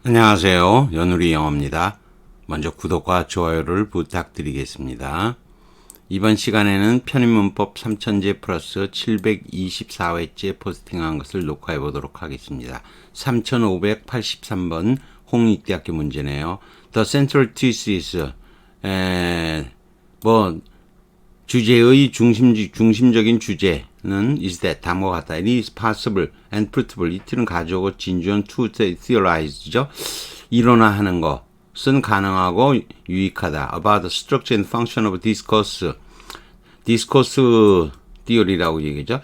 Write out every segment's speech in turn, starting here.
안녕하세요. 연우리 영어입니다. 먼저 구독과 좋아요를 부탁드리겠습니다. 이번 시간에는 편입문법 3000제 플러스 724회째 포스팅한 것을 녹화해 보도록 하겠습니다. 3583번 홍익대학교 문제네요. The central thesis, 주제의 중심적인 주제는 is that 다음과 같다. It is possible and provable. 이틀은 가져오고 진주한 to theorize죠. 일어나하는 것은 가능하고 유익하다. About the structure and function of discourse. discourse theory라고 얘기죠.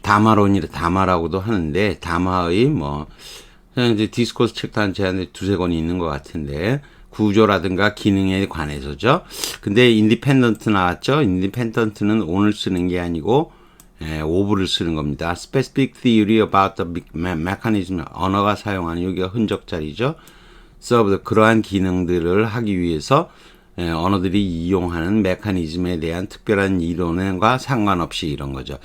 담화라고도 하는데 담화의 이제 디스코스 책도 한 두세 권이 있는 것 같은데. 구조라든가 기능에 관해서죠. 근데 인디펜던트 나왔죠. 인디펜던트는 on을 쓰는 게 아니고 over를 쓰는 겁니다. Specific theory about the mechanism. 언어가 사용하는 여기가 흔적자리죠. serve 그러한 기능들을 하기 위해서 언어들이 이용하는 메커니즘에 대한 특별한 이론과 상관없이 이런 거죠.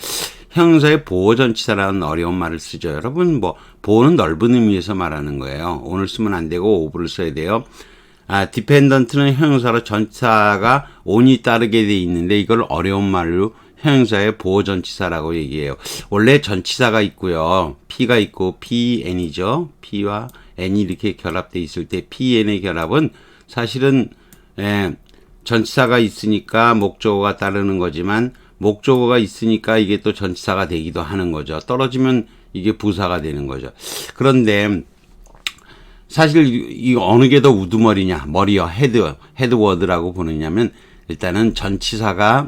형용사의 보호전치사라는 어려운 말을 쓰죠. 여러분 보호는 넓은 의미에서 말하는 거예요. on을 쓰면 안 되고 over를 써야 돼요. dependent는 형용사로 전치사가 on이 따르게 돼 있는데 이걸 어려운 말로 형용사의 보호전치사라고 얘기해요. 원래 전치사가 있고요. P가 있고 PN이죠. P와 N이 이렇게 결합돼 있을 때 PN의 결합은 사실은 전치사가 있으니까 목적어가 따르는 거지만 목적어가 있으니까 이게 또 전치사가 되기도 하는 거죠. 떨어지면 이게 부사가 되는 거죠. 그런데 사실 이 어느 게 더 우두머리냐, 머리요, 헤드워드라고 보느냐면 일단은 전치사가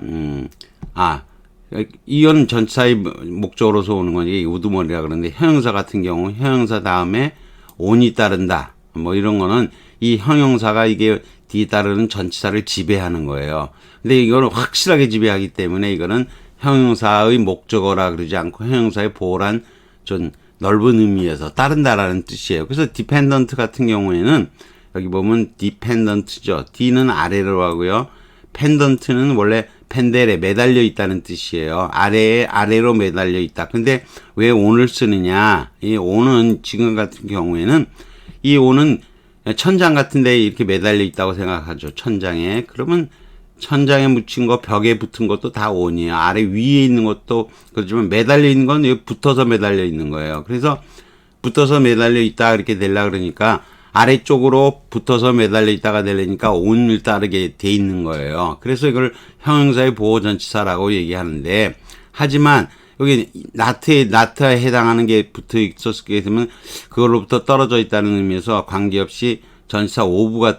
이건 전치사의 목적으로서 오는 거지 우두머리라 그러는데 형용사 같은 경우 형용사 다음에 on이 따른다, 이런 거는 이 형용사가 이게 뒤에 따르는 전치사를 지배하는 거예요. 근데 이거는 확실하게 지배하기 때문에 이거는 형용사의 목적어라 그러지 않고 형용사의 보호란 좀 넓은 의미에서 따른다라는 뜻이에요. 그래서 dependent 같은 경우에는 여기 보면 dependent죠. D는 아래로 하고요. pendant는 원래 펜델에 매달려 있다는 뜻이에요. 아래로 매달려 있다. 근데 왜 on을 쓰느냐? 이 on은 지금 같은 경우에는 이 on은 천장 같은 데 이렇게 매달려 있다고 생각하죠. 천장에. 그러면 천장에 묻힌 거, 벽에 붙은 것도 다 on이에요. 아래 위에 있는 것도 그렇지만 매달려 있는 건 여기 붙어서 매달려 있는 거예요. 그래서 붙어서 매달려 있다 이렇게 되려 그러니까 아래쪽으로 붙어서 매달려 있다가 되려니까 on을 따르게 돼 있는 거예요. 그래서 이걸 형용사의 보호전치사라고 얘기하는데, 하지만 여기 not에 해당하는 게 붙어 있었게 되면 그걸로부터 떨어져 있다는 의미에서 관계없이 전치사 ove가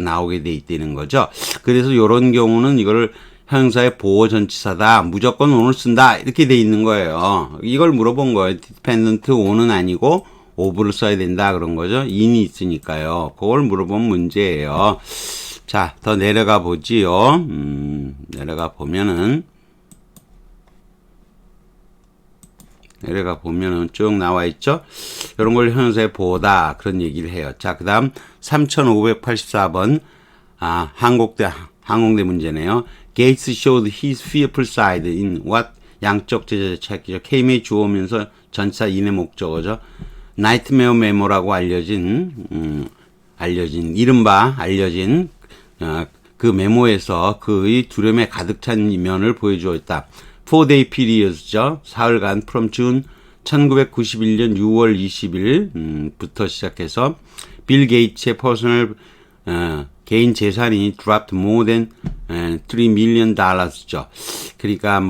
나오게 돼 있다는 거죠. 그래서 이런 경우는 이걸 형용사의 보호전치사다, 무조건 on을 쓴다 이렇게 돼 있는 거예요. 이걸 물어본 거예요. dependent on은 아니고 ove를 써야 된다 그런 거죠. in이 있으니까요. 그걸 물어본 문제예요. 자, 더 내려가 보지요. 내려가 보면은 쭉 나와 있죠. 이런 걸 형용사의 보호다 그런 얘기를 해요. 자, 그 다음 3584번 항공대 문제네요. Gates showed his fearful side in what? 양적 제자책이죠. K의 주어면서 전치사 in의 목적어죠. Nightmare memo라고 알려진 그 메모에서 그의 두려움에 가득 찬 면을 보여주었다. 4-day periods죠. 사흘간 from June 1991년 6월 20일부터 시작해서 빌 게이츠의 퍼스널 개인 재산이 dropped more than $3 million 그러니까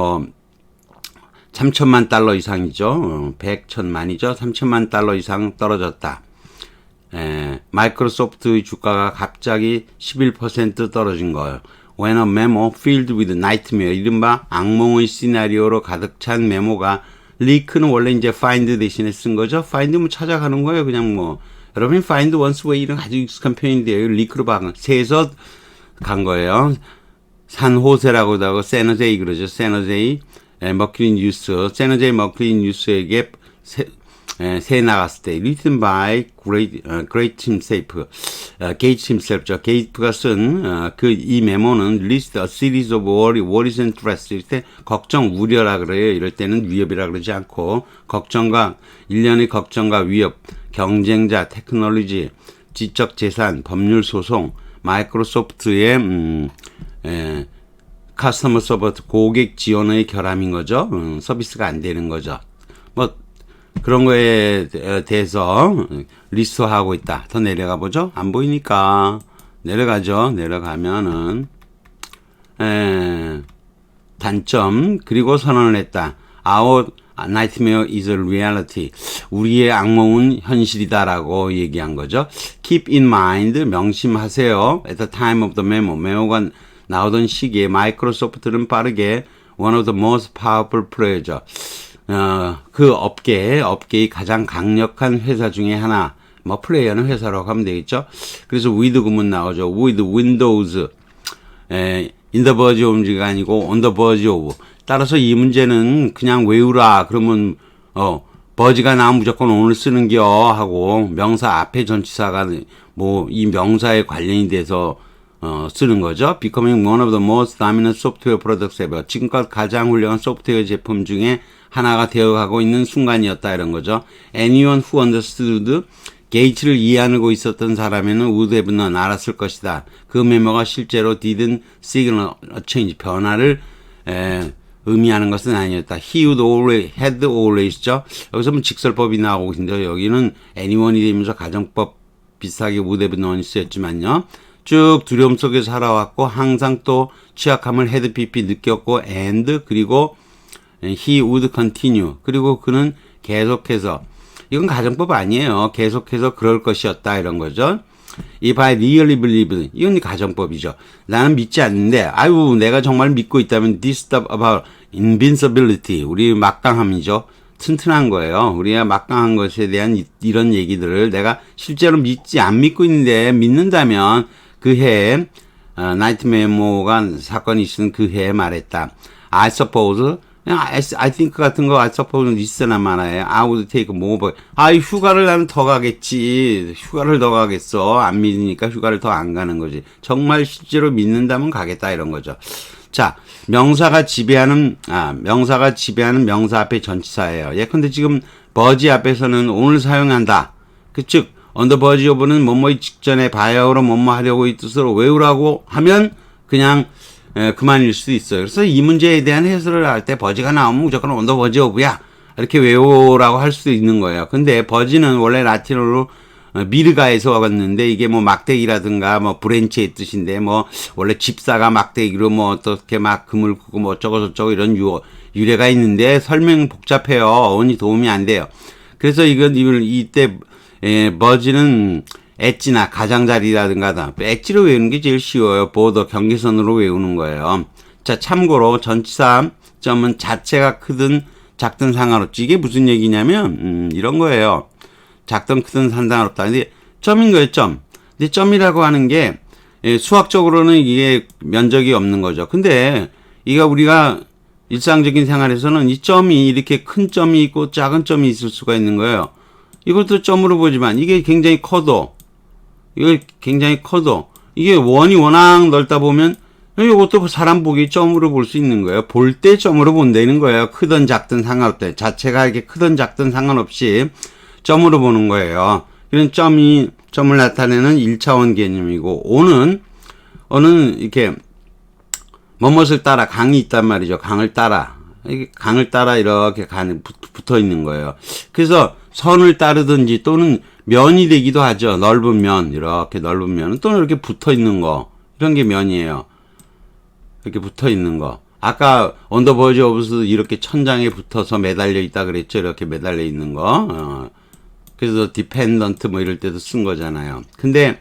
3천만 달러 이상이죠. 100천만이죠. 3천만 달러 이상 떨어졌다. 마이크로소프트의 주가가 갑자기 11% 떨어진 거예요. When a memo filled with nightmare, 이른바 악몽의 시나리오로 가득 찬 메모가, leak는 원래 이제 find 대신에 쓴 거죠. find 찾아가는 거예요. 그냥 여러분 find once way 이런 아주 익숙한 표현인데요. leak로 새에서 간 거예요. 산호세라고도 하고 세너제이 그러죠. 세너제이 머큐리 뉴스, 세너제이 머큐리 뉴스에게 새 나갔을 때 written by great himself. 게이츠 himself죠. 게이트가 쓴 이 메모는 list a series of worries and threats. 이럴 때 걱정, 우려라 그래요. 이럴 때는 위협이라 그러지 않고 일련의 걱정과 위협, 경쟁자, 테크놀로지, 지적 재산, 법률 소송, 마이크로소프트의 커스터머 서포트, 고객 지원의 결함인 거죠. 서비스가 안 되는 거죠. 뭐 그런 거에 대해서 리스트하고 있다. 더 내려가 보죠. 안 보이니까 내려가죠. 내려가면은 단점 그리고 선언을 했다. Our nightmare is a reality. 우리의 악몽은 현실이다라고 얘기한 거죠. Keep in mind, 명심하세요. At the time of the memo, 메모가 나오던 시기에 마이크로소프트는 빠르게 one of the most powerful player죠. 그 업계의 가장 강력한 회사 중에 하나, 뭐 플레이어는 회사라고 하면 되겠죠. 그래서 with 구문 나오죠. with Windows, in the verge of가 아니고 on the verge of. 따라서 이 문제는 그냥 외우라. 그러면 버지가 나오면 무조건 오늘 쓰는겨 하고 명사 앞에 전치사가 뭐 이 명사에 관련이 돼서 쓰는 거죠. Becoming one of the most dominant software products ever. 지금껏 가장 훌륭한 소프트웨어 제품 중에 하나가 되어가고 있는 순간이었다 이런 거죠. Anyone who understood 게이츠를 이해하고 있었던 사람에는 would have known, 알았을 것이다. 그 메모가 실제로 didn't signal a change, 변화를 의미하는 것은 아니었다. He would always, had always죠. 여기서 뭐 직설법이 나오고 있는데 여기는 anyone이 되면서 가정법 비슷하게 would have known이 쓰였지만요. 쭉 두려움 속에 살아왔고 항상 또 취약함을 had pp 느꼈고 and 그리고 he would continue 그리고 그는 계속해서 이건 가정법 아니에요. 계속해서 그럴 것이었다 이런 거죠. If I really believe 이건 가정법이죠. 나는 믿지 않는데 아유 내가 정말 믿고 있다면 this stuff about invincibility 우리 막강함이죠. 튼튼한 거예요. 우리가 막강한 것에 대한 이런 얘기들을 내가 실제로 안 믿고 있는데 믿는다면 그 해에 나이트 메모가 사건이 있은 그 해에 말했다. I suppose I think 같은 거 I suppose 있으나 마나요. I would take more. 휴가를 나는 더 가겠지. 휴가를 더 가겠어. 안 믿으니까 휴가를 더 안 가는 거지. 정말 실제로 믿는다면 가겠다 이런 거죠. 자, 명사가 지배하는 명사 앞에 전치사예요. 예컨대 지금 버지 앞에서는 오늘 사용한다. 즉 on the verge of는 뭐뭐의 직전에 바야흐로 뭐뭐 하려고 이 뜻으로 외우라고 하면 그냥 그만일 수도 있어요. 그래서 이 문제에 대한 해설을 할 때 버지가 나오면 무조건 on the verge of야 이렇게 외우라고 할 수도 있는 거예요. 근데 버지는 원래 라틴어로 미르가에서 왔는데 이게 뭐 막대기라든가 뭐 브랜치의 뜻인데 뭐 원래 집사가 막대기로 뭐 어떻게 막 금을 끄고 뭐 어쩌고저쩌고 이런 유래가 있는데 설명 복잡해요. 어원이 도움이 안 돼요. 그래서 이때 버지는 엣지나 가장자리라든가 엣지로 외우는 게 제일 쉬워요. 보더 경계선으로 외우는 거예요. 자, 참고로 전치사 점은 자체가 크든 작든 상관없지. 이게 무슨 얘기냐면 이런 거예요. 작든 크든 상관없다. 근데 점인 거예요. 점. 근데 점이라고 하는 게 수학적으로는 이게 면적이 없는 거죠. 근데 이거 우리가 일상적인 생활에서는 이 점이 이렇게 큰 점이 있고 작은 점이 있을 수가 있는 거예요. 이것도 점으로 보지만 이게 굉장히 커도 이게 원이 워낙 넓다 보면 이것도 사람 보기 점으로 볼 수 있는 거예요. 볼 때 점으로 본다는 거예요. 크든 작든 상관없다. 자체가 이렇게 크든 작든 상관없이 점으로 보는 거예요. 이런 점을 나타내는 1차원 개념이고 어는 이렇게 뭐뭇을 따라 강이 있단 말이죠. 강을 따라 이렇게 붙어 있는 거예요. 그래서 선을 따르든지 또는 면이 되기도 하죠. 넓은 면, 이렇게 넓은 면 또는 이렇게 붙어 있는 거 이런 게 면이에요. 이렇게 붙어 있는 거. 아까 언더 버지 오브스 이렇게 천장에 붙어서 매달려 있다 그랬죠. 이렇게 매달려 있는 거. 그래서 디펜던트 뭐 이럴 때도 쓴 거잖아요. 근데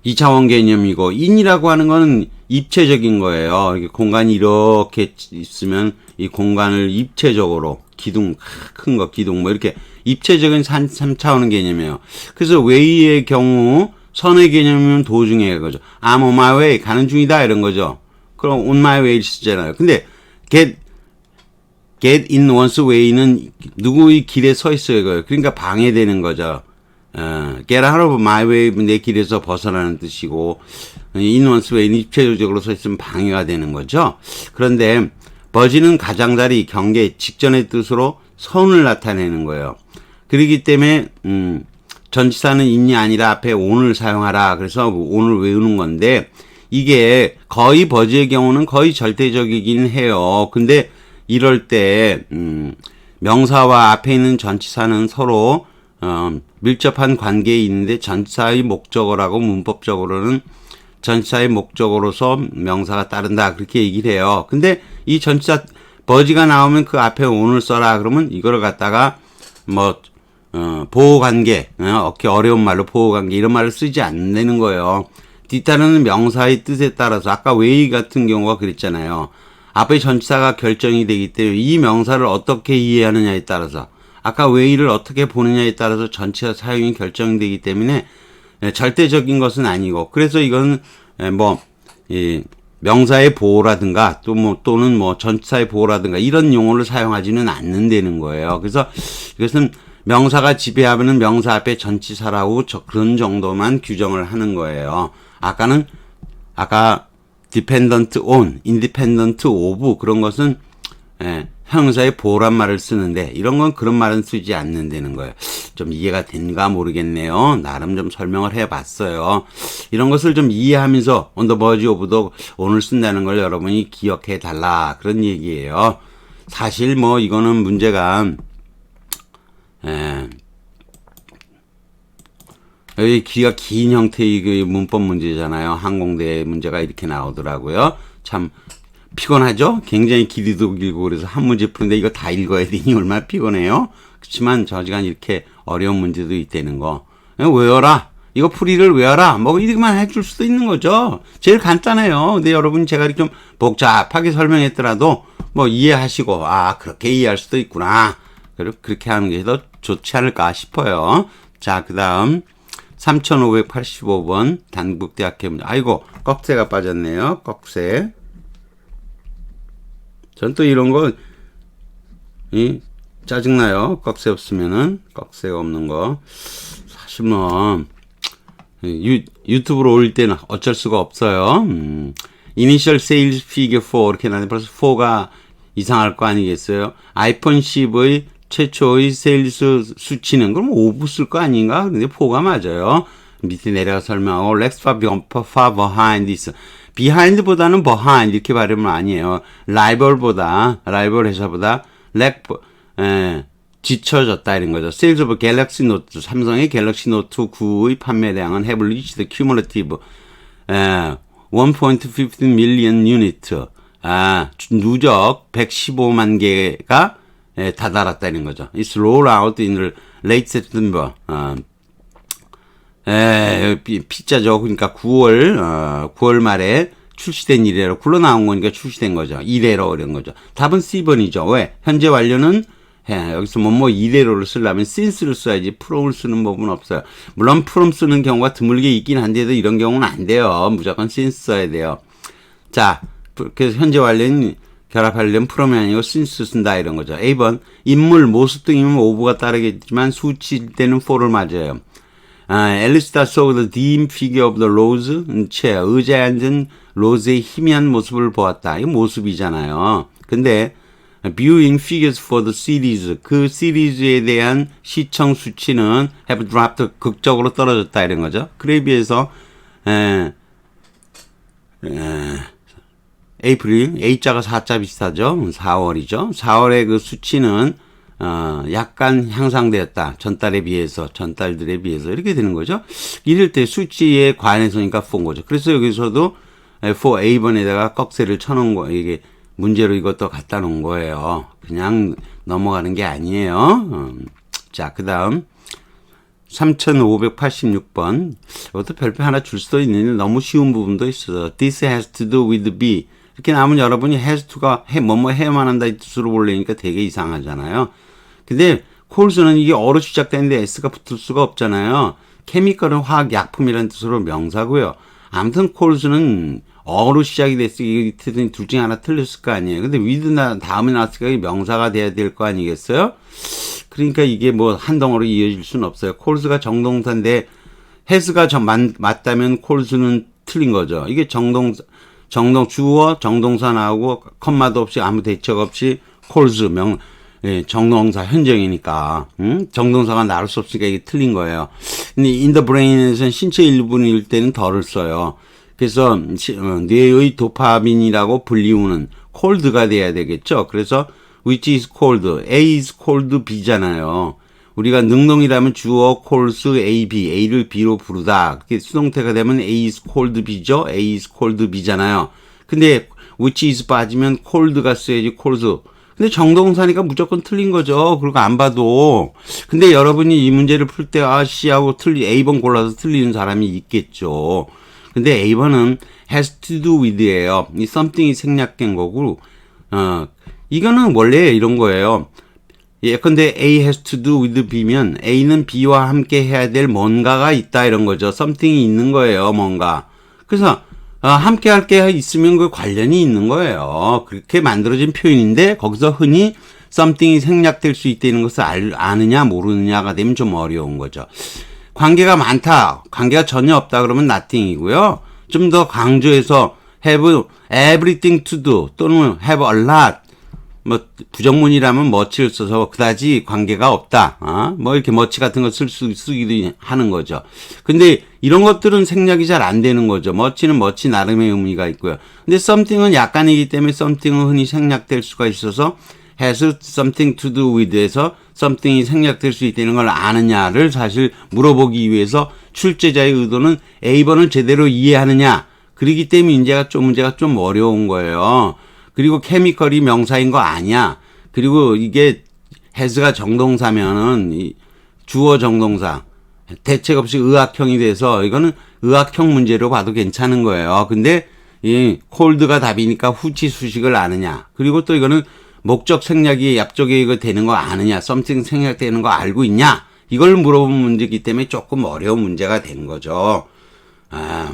2차원 개념이고 인이라고 하는 거는 입체적인 거예요. 이렇게 공간이 이렇게 있으면 이 공간을 입체적으로 기둥 큰 거 기둥 뭐 이렇게 입체적인 3차원 개념이에요. 그래서 way의 경우 선의 개념이면 도중에 거죠. I'm on my way 가는 중이다 이런 거죠. 그럼 on my way 쓰잖아요. 근데 get in one's way는 누구의 길에 서 있어요. 그러니까 방해되는 거죠. get out of my way, 내 길에서 벗어나는 뜻이고, in one's way, 입체적으로 서 있으면 방해가 되는 거죠. 그런데 버지는 가장자리, 경계, 직전의 뜻으로 선을 나타내는 거예요. 그렇기 때문에 전치사는 in이 아니라 앞에 on을 사용하라. 그래서 on을 외우는 건데, 이게 거의 버지의 경우는 거의 절대적이긴 해요. 근데 이럴 때 명사와 앞에 있는 전치사는 서로 밀접한 관계에 있는데 전치사의 목적어라고 문법적으로는 전치사의 목적어로서 명사가 따른다 그렇게 얘기를 해요. 근데 이 전치사 버지가 나오면 그 앞에 on을 써라 그러면 이거를 갖다가 뭐 보호관계, 어려운 말로 보호관계 이런 말을 쓰지 않는 거예요. 뒤따르는 명사의 뜻에 따라서 아까 way 같은 경우가 그랬잖아요. 앞에 전치사가 결정이 되기 때문에 이 명사를 어떻게 이해하느냐에 따라서 아까 way를 어떻게 보느냐에 따라서 전치사 사용이 결정되기 때문에 절대적인 것은 아니고 그래서 이건 명사의 보호라든가 또는 전치사의 보호라든가 이런 용어를 사용하지는 않는다는 거예요. 그래서 이것은 명사가 지배하면 명사 앞에 전치사라고 그런 정도만 규정을 하는 거예요. 아까 dependent on, independent of 그런 것은 형용사의 보호란 말을 쓰는데 이런 건 그런 말은 쓰지 않는다는 거예요. 좀 이해가 된가 모르겠네요. 나름 좀 설명을 해봤어요. 이런 것을 좀 이해하면서 on the verge of the on을 쓴다는 걸 여러분이 기억해 달라 그런 얘기예요. 사실 이거는 문제가 여기 기가 긴 형태의 그 문법 문제잖아요. 항공대 문제가 이렇게 나오더라고요. 참 피곤하죠? 굉장히 길이도 길고 그래서 한 문제 푸는데 이거 다 읽어야 되니 얼마나 피곤해요? 그렇지만 저지간 이렇게 어려운 문제도 있다는 거. 외워라. 이거 풀이를 외워라. 이렇게만 해줄 수도 있는 거죠. 제일 간단해요. 근데 여러분 제가 이렇게 좀 복잡하게 설명했더라도 이해하시고 그렇게 이해할 수도 있구나. 그렇게 하는 게 더 좋지 않을까 싶어요. 자, 그 다음 3585번 단국대학교 문제. 아이고 꺽쇠가 빠졌네요. 꺽쇠. 전 또 이런 거 짜증나요. 꺽쇠 없으면은 꺽쇠가 없는 거 사실 유튜브로 올릴 때는 어쩔 수가 없어요. Initial Sales Figure 4 이렇게 나는데 벌써 4가 이상할 거 아니겠어요? 아이폰 10의 최초의 세일즈 수치는 그럼 5부 쓸 거 아닌가? 근데 4가 맞아요. 밑에 내려가 설명하고 Lex far behind this. behind보다는 behind 이렇게 발음은 아니에요. 라이벌 회사보다 뒤처졌다 이런 거죠. Sales of Galaxy Note 삼성의 갤럭시 노트 9의 판매량은 have reached the cumulative 1.15 million unit. 누적 115만 개가 다다랐다는 거죠. It's rolled out in late September. 피자죠. 그러니까 9월 말에 출시된 이래로 굴러나온 거니까 출시된 거죠. 이래로 이런 거죠. 답은 C번이죠. 왜? 현재 완료는 여기서 이래로를 쓰려면 since를 써야지 from을 쓰는 법은 없어요. 물론 from 쓰는 경우가 드물게 있긴 한데도 이런 경우는 안 돼요. 무조건 since 써야 돼요. 자, 그래서 현재 완료는 결합하려면 from이 아니고 since 쓴다 이런 거죠. A번 인물, 모습 등이면 over가 따르겠지만 수치일 때는 for를 맞아요. Alice saw the dim figure of the rose chair. 의자에 앉은 로즈의 희미한 모습을 보았다. 이거 모습이잖아요. 근데 viewing figures for the series. 그 시리즈에 대한 시청 수치는 have dropped. 극적으로 떨어졌다 이런 거죠. 그에 비해서 에이프릴, A자가 4자 비슷하죠. 4월이죠. 4월의 그 수치는 약간 향상되었다. 전달들에 비해서 이렇게 되는 거죠. 이럴 때 수치에 관해서니까 본 거죠. 그래서 여기서도 for A번에다가 꺽쇠를 쳐놓은 거, 이게 문제로 이것도 갖다 놓은 거예요. 그냥 넘어가는 게 아니에요. 자, 그 다음 3586번. 이것도 별표 하나 줄 수도 있는데 너무 쉬운 부분도 있어요. This has to do with be. 이렇게 나오면 여러분이 has to가 해야만 한다 이 뜻으로 보려니까 되게 이상하잖아요. 근데 콜스는 이게 어로 시작되는데 s가 붙을 수가 없잖아요. 케미컬은 화학 약품이라는 뜻으로 명사고요. 아무튼 콜스는 어로 시작이 됐으니 둘 중에 하나 틀렸을 거 아니에요. 근데 with 다음에 나왔으니까 명사가 돼야 될 거 아니겠어요? 그러니까 이게 뭐 한 덩어로 이어질 수는 없어요. calls가 정동사인데 has가 맞다면 calls는 틀린 거죠. 이게 주어 정동사 나오고 컴마도 없이 아무 대책 없이 calls 정동사 현정이니까 정동사가 나올 수 없으니까 이게 틀린 거예요. 근데 in the brain에서는 신체 일부일 때는 덜을 써요. 그래서 뇌의 도파민이라고 불리우는 cold가 돼야 되겠죠. 그래서 which is cold, A is cold B잖아요. 우리가 능동이라면 주어 calls A, B, A를 B로 부르다. 수동태가 되면 A is cold B죠. A is cold B잖아요. 근데 which is 빠지면 cold가 써야지 calls. 근데 정동사니까 무조건 틀린 거죠. 그리고 안 봐도. 근데 여러분이 이 문제를 풀 때 C하고 A번 골라서 틀리는 사람이 있겠죠. 근데 A번은 has to do with예요. 이 something이 생략된 거고, 이거는 원래 이런 거예요. 예컨대 A has to do with B면 A는 B와 함께 해야 될 뭔가가 있다 이런 거죠. something이 있는 거예요. 뭔가. 그래서 함께 할 게 있으면 그 관련이 있는 거예요. 그렇게 만들어진 표현인데 거기서 흔히 something이 생략될 수 있다는 것을 아느냐 모르느냐가 되면 좀 어려운 거죠. 관계가 많다, 관계가 전혀 없다 그러면 nothing이고요. 좀 더 강조해서 have everything to do 또는 have a lot, 뭐 부정문이라면 much를 써서 그다지 관계가 없다. 뭐 이렇게 much 같은 거 쓰기도 하는 거죠. 근데 이런 것들은 생략이 잘 안 되는 거죠. much는 much 나름의 의미가 있고요. 근데 something은 약간이기 때문에 something은 흔히 생략될 수가 있어서 has something to do with에서 something이 생략될 수 있다는 걸 아느냐를 사실 물어보기 위해서 출제자의 의도는 A번을 제대로 이해하느냐. 그렇기 때문에 문제가 좀 어려운 거예요. 그리고 케미컬이 명사인 거 아니야. 그리고 이게 has가 정동사면은 주어 정동사 대책 없이 의학형이 돼서 이거는 의학형 문제로 봐도 괜찮은 거예요. 근데 이 cold가 답이니까 후치 수식을 아느냐. 그리고 또 이거는 목적 생략이 약적에 이거 되는 거 아느냐. something 생략되는 거 알고 있냐. 이걸 물어본 문제이기 때문에 조금 어려운 문제가 된 거죠.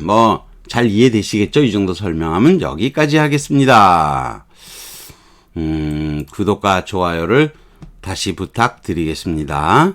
뭐 잘 이해되시겠죠? 이 정도 설명하면 여기까지 하겠습니다. 구독과 좋아요를 다시 부탁드리겠습니다.